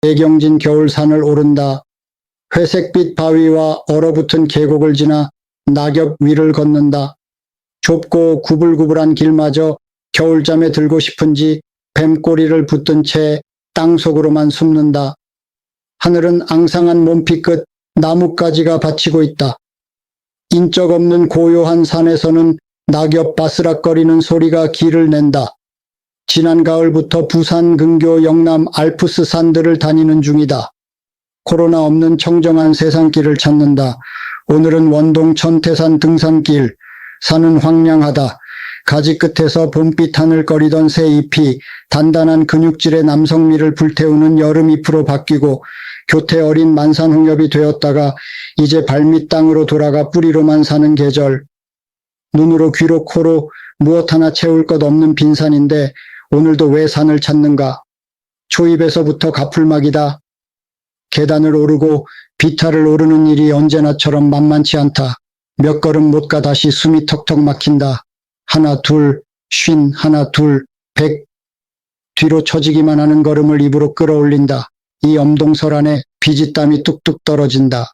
애경진 겨울산을 오른다. 회색빛 바위와 얼어붙은 계곡을 지나 낙엽 위를 걷는다. 좁고 구불구불한 길마저 겨울잠에 들고 싶은지 뱀꼬리를 붙든 채 땅속으로만 숨는다. 하늘은 앙상한 몸피 끝 나뭇가지가 받치고 있다. 인적 없는 고요한 산에서는 낙엽 바스락거리는 소리가 길을 낸다. 지난 가을부터 부산, 근교, 영남, 알프스 산들을 다니는 중이다. 코로나 없는 청정한 세상길을 찾는다. 오늘은 원동 천태산 등산길. 산은 황량하다. 가지 끝에서 봄빛 하늘거리던 새 잎이 단단한 근육질의 남성미를 불태우는 여름잎으로 바뀌고 교태 어린 만산홍엽이 되었다가 이제 발밑 땅으로 돌아가 뿌리로만 사는 계절. 눈으로 귀로 코로 무엇 하나 채울 것 없는 빈산인데 오늘도 왜 산을 찾는가? 초입에서부터 가풀막이다. 계단을 오르고 비탈을 오르는 일이 언제나처럼 만만치 않다. 몇 걸음 못 가 다시 숨이 턱턱 막힌다. 하나 둘, 쉰, 하나 둘, 100. 뒤로 처지기만 하는 걸음을 입으로 끌어올린다. 이 엄동설 안에 비지땀이 뚝뚝 떨어진다.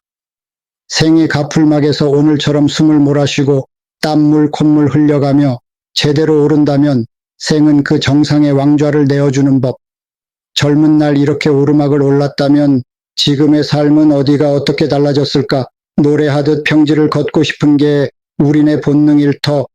생의 가풀막에서 오늘처럼 숨을 몰아쉬고 땀물 콧물 흘려가며 제대로 오른다면 생은 그 정상의 왕좌를 내어주는 법. 젊은 날 이렇게 오르막을 올랐다면 지금의 삶은 어디가 어떻게 달라졌을까? 노래하듯 평지를 걷고 싶은 게 우리네 본능일 터.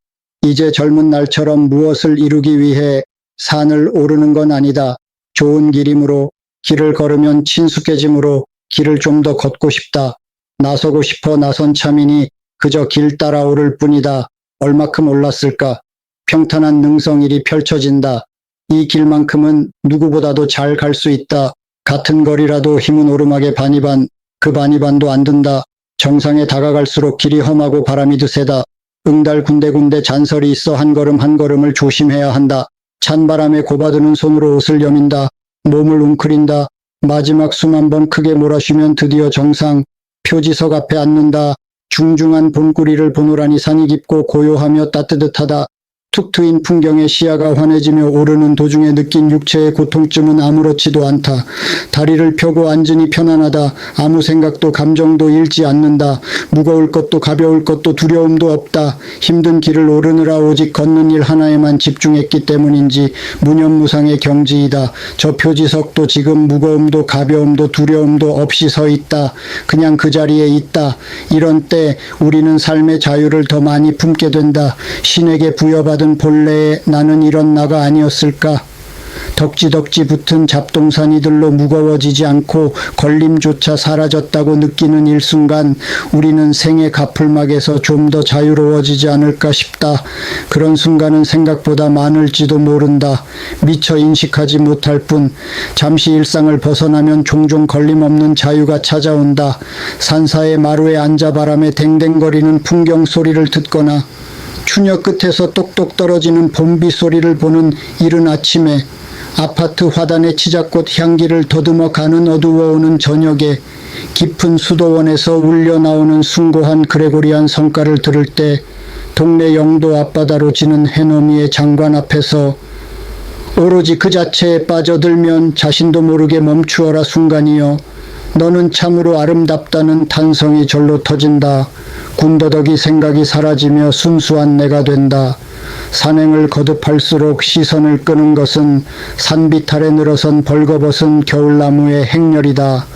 이제 젊은 날처럼 무엇을 이루기 위해 산을 오르는 건 아니다. 좋은 길이므로, 길을 걸으면 친숙해지므로 길을 좀 더 걷고 싶다. 나서고 싶어 나선 참이니 그저 길 따라 오를 뿐이다. 얼마큼 올랐을까? 평탄한 능성일이 펼쳐진다. 이 길만큼은 누구보다도 잘 갈 수 있다. 같은 거리라도 힘은 오르막의 반이반, 그 반이반도 안 든다. 정상에 다가갈수록 길이 험하고 바람이 드세다. 응달 군데군데 잔설이 있어 한 걸음 한 걸음을 조심해야 한다. 찬바람에 고바드는 손으로 옷을 여민다. 몸을 웅크린다. 마지막 숨 한 번 크게 몰아쉬면 드디어 정상. 표지석 앞에 앉는다. 중중한 봄꾸리를 보노라니 산이 깊고 고요하며 따뜻하다. 툭 트인 풍경에 시야가 환해지며 오르는 도중에 느낀 육체의 고통쯤은 아무렇지도 않다. 다리를 펴고 앉으니 편안하다. 아무 생각도 감정도 잃지 않는다. 무거울 것도 가벼울 것도 두려움도 없다. 힘든 길을 오르느라 오직 걷는 일 하나에만 집중했기 때문인지 무념무상의 경지이다. 저 표지석도 지금 무거움도 가벼움도 두려움도 없이 서 있다. 그냥 그 자리에 있다. 이런 때 우리는 삶의 자유를 더 많이 품게 된다. 신에게 부여받은 본래의 나는 이런 나가 아니었을까? 덕지덕지 붙은 잡동사니들로 무거워지지 않고 걸림조차 사라졌다고 느끼는 일순간 우리는 생의 가풀막에서 좀 더 자유로워지지 않을까 싶다. 그런 순간은 생각보다 많을지도 모른다. 미처 인식하지 못할 뿐 잠시 일상을 벗어나면 종종 걸림없는 자유가 찾아온다. 산사의 마루에 앉아 바람에 댕댕거리는 풍경 소리를 듣거나 추녀 끝에서 똑똑 떨어지는 봄비 소리를 보는 이른 아침에 아파트 화단의 치자꽃 향기를 더듬어 가는 어두워오는 저녁에 깊은 수도원에서 울려 나오는 숭고한 그레고리안 성가를 들을 때 동네 영도 앞바다로 지는 해넘이의 장관 앞에서 오로지 그 자체에 빠져들면 자신도 모르게 멈추어라 순간이여 너는 참으로 아름답다는 탄성이 절로 터진다. 군더더기 생각이 사라지며 순수한 내가 된다. 산행을 거듭할수록 시선을 끄는 것은 산비탈에 늘어선 벌거벗은 겨울나무의 행렬이다.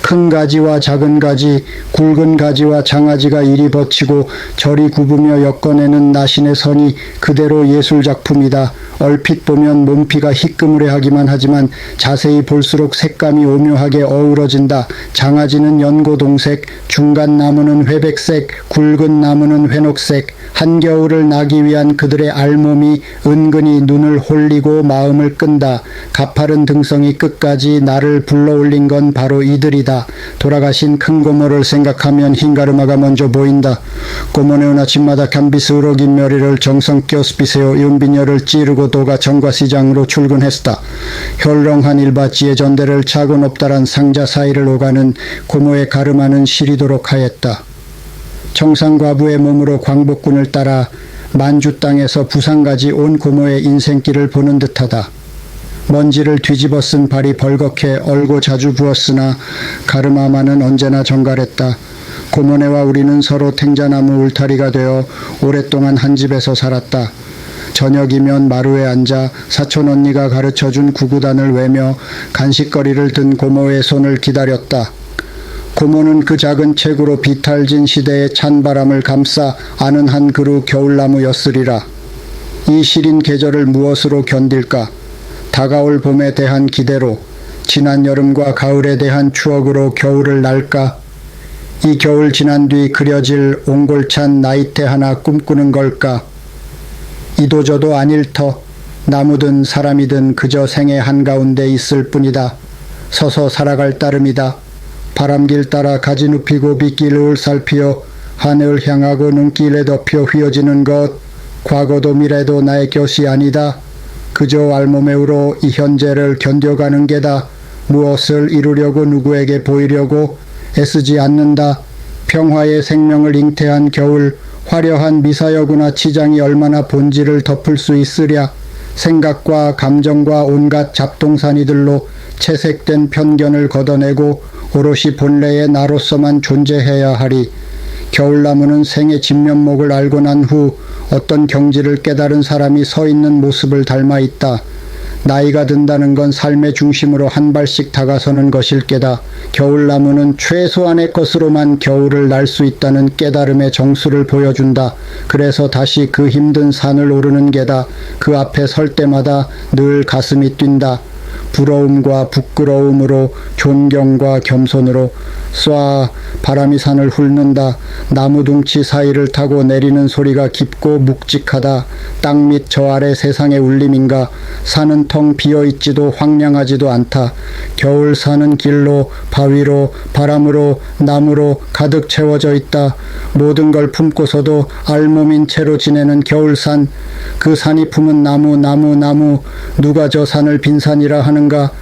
큰 가지와 작은 가지, 굵은 가지와 장아지가 이리 버치고 저리 굽으며 엮어내는 나신의 선이 그대로 예술작품이다. 얼핏 보면 몸피가 희끄무레하기만 하지만 자세히 볼수록 색감이 오묘하게 어우러진다. 장아지는 연고동색, 중간 나무는 회백색, 굵은 나무는 회녹색. 한겨울을 나기 위한 그들의 알몸이 은근히 눈을 홀리고 마음을 끈다. 가파른 등성이 끝까지 나를 불러올린 건 바로 이들이다. 돌아가신 큰 고모를 생각하면 흰가르마가 먼저 보인다. 고모네온 아침마다 감비스 우럭인 멸리를 정성껏 스피세요. 윤비녀를 찌르고 도가 정과시장으로 출근했다. 혈렁한 일바지의 전대를 차고 높다란 상자 사이를 오가는 고모의 가르마는 시리도록 하였다. 청상과부의 몸으로 광복군을 따라 만주 땅에서 부산까지 온 고모의 인생길을 보는 듯하다. 먼지를 뒤집어 쓴 발이 벌겋게 얼고 자주 부었으나 가르마마는 언제나 정갈했다. 고모네와 우리는 서로 탱자나무 울타리가 되어 오랫동안 한 집에서 살았다. 저녁이면 마루에 앉아 사촌 언니가 가르쳐준 구구단을 외며 간식거리를 든 고모의 손을 기다렸다. 고모는 그 작은 책으로 비탈진 시대의 찬바람을 감싸 아는 한 그루 겨울나무였으리라. 이 시린 계절을 무엇으로 견딜까? 다가올 봄에 대한 기대로, 지난 여름과 가을에 대한 추억으로 겨울을 날까? 이 겨울 지난 뒤 그려질 옹골찬 나이테 하나 꿈꾸는 걸까? 이도저도 아닐 터, 나무든 사람이든 그저 생의 한가운데 있을 뿐이다. 서서 살아갈 따름이다. 바람길 따라 가지 눕히고 빗길을 살피어 하늘을 향하고 눈길에 덮여 휘어지는 것, 과거도 미래도 나의 것이 아니다. 그저 알몸에우로 이 현재를 견뎌가는 게다. 무엇을 이루려고 누구에게 보이려고 애쓰지 않는다. 평화의 생명을 잉태한 겨울, 화려한 미사여구나 치장이 얼마나 본질을 덮을 수 있으랴. 생각과 감정과 온갖 잡동사니들로 채색된 편견을 걷어내고 오롯이 본래의 나로서만 존재해야 하리. 겨울나무는 생의 진면목을 알고 난 후 어떤 경지를 깨달은 사람이 서 있는 모습을 닮아 있다. 나이가 든다는 건 삶의 중심으로 한 발씩 다가서는 것일 게다. 겨울나무는 최소한의 것으로만 겨울을 날 수 있다는 깨달음의 정수를 보여준다. 그래서 다시 그 힘든 산을 오르는 게다. 그 앞에 설 때마다 늘 가슴이 뛴다. 부러움과 부끄러움으로, 존경과 겸손으로. 쏴, 바람이 산을 훑는다. 나무 둥치 사이를 타고 내리는 소리가 깊고 묵직하다. 땅 밑 저 아래 세상의 울림인가. 산은 텅 비어있지도 황량하지도 않다. 겨울 산은 길로, 바위로, 바람으로, 나무로 가득 채워져 있다. 모든 걸 품고서도 알몸인 채로 지내는 겨울산. 그 산이 품은 나무. 누가 저 산을 빈산이라 하는가.